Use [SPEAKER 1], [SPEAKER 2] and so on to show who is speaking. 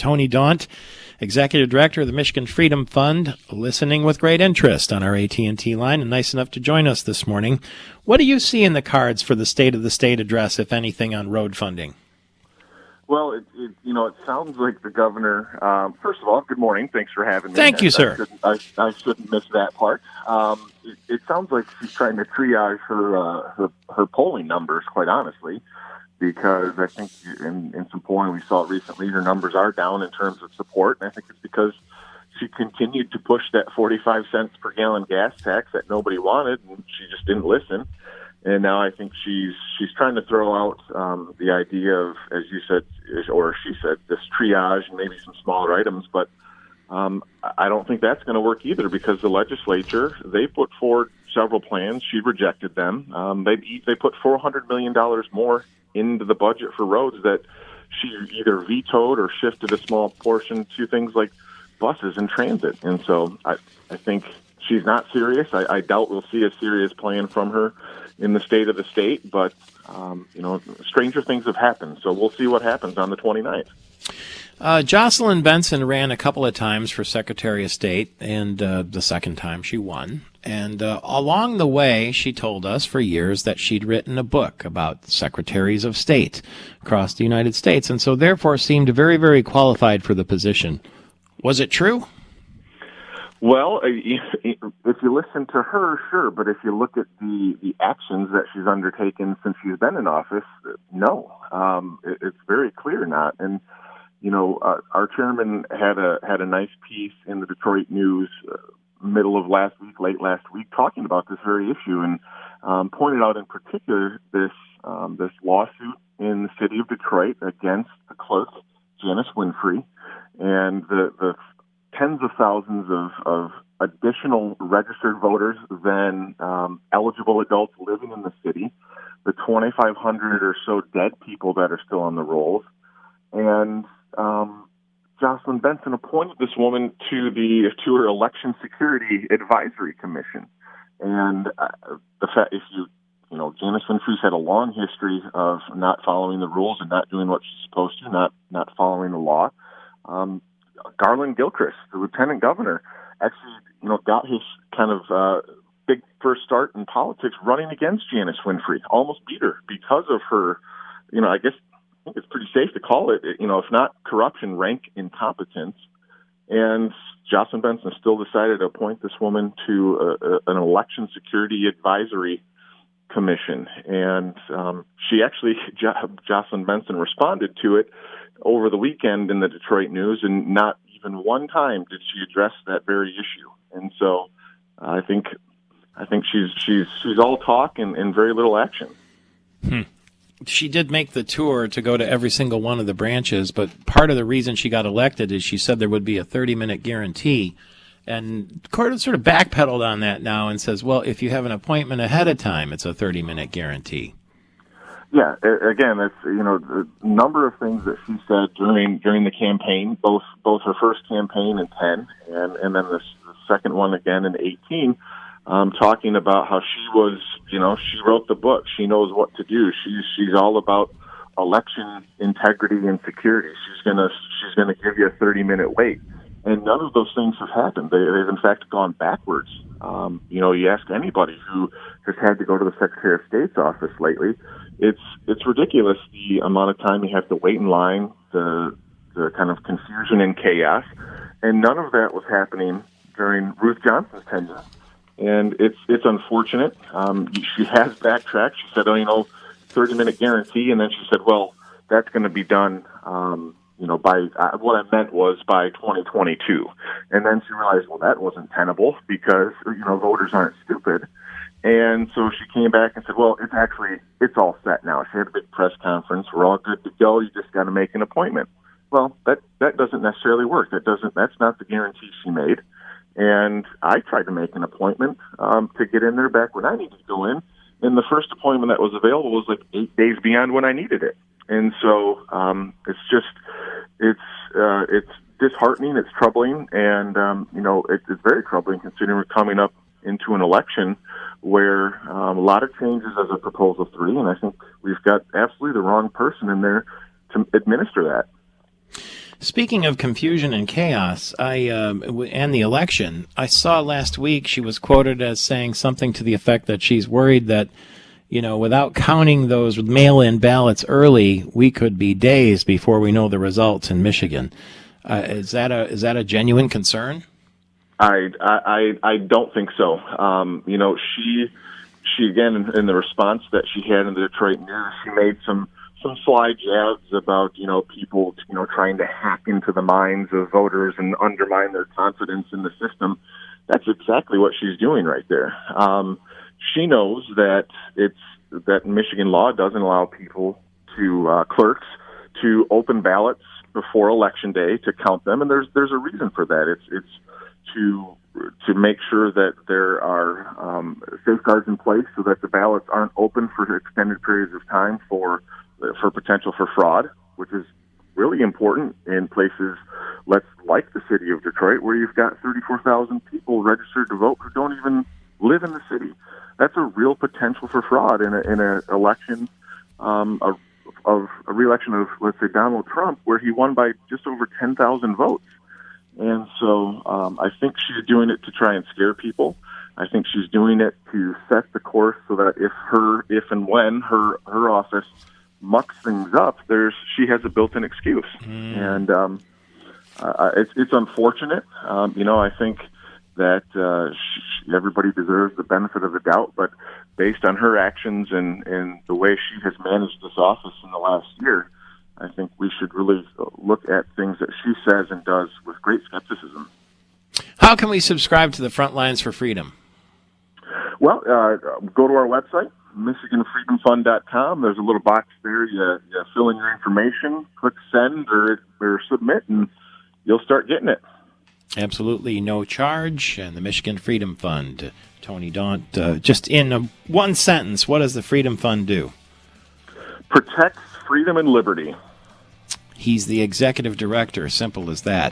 [SPEAKER 1] Tony Daunt, Executive Director of the Michigan Freedom Fund, listening with great interest on our AT&T line and nice enough to join us this morning. What do you see in the cards for the State of the State address, if anything, on road funding?
[SPEAKER 2] Well, it sounds like the governor. First of all, good morning. Thanks for having me.
[SPEAKER 1] Thank you, sir.
[SPEAKER 2] I shouldn't miss that part. It sounds like she's trying to triage her polling numbers, quite honestly, because I think in some polling we saw recently, her numbers are down in terms of support, and I think it's because she continued to push that 45 cents per gallon gas tax that nobody wanted, and she just didn't listen. And now I think she's trying to throw out the idea of, as you said, or she said, this triage and maybe some smaller items. But I don't think that's going to work either, because the legislature, they put forward several plans. She rejected them. They put $400 million more into the budget for roads that she either vetoed or shifted a small portion to things like buses and transit. And so I think she's not serious. I doubt we'll see a serious plan from her in the State of the State, but, stranger things have happened. So we'll see what happens on the 29th.
[SPEAKER 1] Jocelyn Benson ran a couple of times for Secretary of State, and the second time she won. And along the way, she told us for years that she'd written a book about secretaries of state across the United States, and so therefore seemed very, very qualified for the position. Was it true?
[SPEAKER 2] Well, if you listen to her, sure. But if you look at the actions that she's undertaken since she's been in office, no. It's very clear not. And, our chairman had a nice piece in the Detroit News middle of last week, late last week, talking about this very issue and pointed out in particular this lawsuit in the city of Detroit against the clerk, Janice Winfrey, and the tens of thousands of additional registered voters than eligible adults living in the city, the 2,500 or so dead people that are still on the rolls, and Jocelyn Benson appointed this woman to her Election Security Advisory Commission. And the fact, Janice Winfrey's had a long history of not following the rules and not doing what she's supposed to, not following the law. Garland Gilchrist, the lieutenant governor, actually, got his kind of big first start in politics running against Janice Winfrey, almost beat her because of her, I think it's pretty safe to call it, if not corruption, rank incompetence. And Jocelyn Benson still decided to appoint this woman to an election security advisory commission. And Jocelyn Benson responded to it over the weekend in the Detroit News, and not even one time did she address that very issue. And so I think she's all talk and very little action.
[SPEAKER 1] She did make the tour to go to every single one of the branches, but part of the reason she got elected is she said there would be a 30-minute guarantee. And Court sort of backpedaled on that now and says, well, if you have an appointment ahead of time, it's a 30-minute guarantee.
[SPEAKER 2] Yeah, again, it's the number of things that she said during the campaign, both her first campaign in 10 and then the second one again in 18, talking about how she was, she wrote the book. She knows what to do. She's all about election integrity and security. She's gonna give you a 30-minute wait. And none of those things have happened. They've in fact gone backwards. You ask anybody who has had to go to the Secretary of State's office lately, it's ridiculous the amount of time you have to wait in line, the kind of confusion and chaos, and none of that was happening during Ruth Johnson's tenure. And it's unfortunate. She has backtracked. She said, 30-minute guarantee, and then she said, well, that's going to be done by what I meant was by 2022. And then she realized, well, that wasn't tenable because, voters aren't stupid. And so she came back and said, well, it's all set now. She had a big press conference. We're all good to go. You just got to make an appointment. Well, that doesn't necessarily work. That's not the guarantee she made. And I tried to make an appointment to get in there back when I needed to go in. And the first appointment that was available was like 8 days beyond when I needed it. And so it's disheartening, it's troubling, and it's very troubling considering we're coming up into an election where a lot of changes as a Proposal 3, and I think we've got absolutely the wrong person in there to administer that.
[SPEAKER 1] Speaking of confusion and chaos, and the election, I saw last week she was quoted as saying something to the effect that she's worried that, without counting those mail-in ballots early, we could be days before we know the results in Michigan. Is that a genuine concern?
[SPEAKER 2] I don't think so. She again in the response that she had in the Detroit News, she made some sly jabs about people trying to hack into the minds of voters and undermine their confidence in the system. That's exactly what she's doing right there. She knows that Michigan law doesn't allow people clerks to open ballots before Election Day to count them, and there's a reason for that. It's to make sure that there are safeguards in place so that the ballots aren't open for extended periods of time for potential for fraud, which is really important in places like the city of Detroit, where you've got 34,000 people registered to vote who don't even live in the city. That's a real potential for fraud in an election of a re-election of, let's say, Donald Trump, where he won by just over 10,000 votes. And so I think she's doing it to try and scare people. I think she's doing it to set the course so that if and when her office mucks things up, she has a built-in excuse. And it's unfortunate. I think that everybody deserves the benefit of the doubt, but based on her actions and the way she has managed this office in the last year, I think we should really look at things that she says and does with great skepticism.
[SPEAKER 1] How can we subscribe to the Front Lines for Freedom?
[SPEAKER 2] Well, go to our website, MichiganFreedomFund.com. There's a little box there. You fill in your information, click send or submit, and you'll start getting it.
[SPEAKER 1] Absolutely no charge. And the Michigan Freedom Fund, Tony Daunt, just in one sentence, what does the Freedom Fund do?
[SPEAKER 2] Protects freedom and liberty.
[SPEAKER 1] He's the executive director. Simple as that.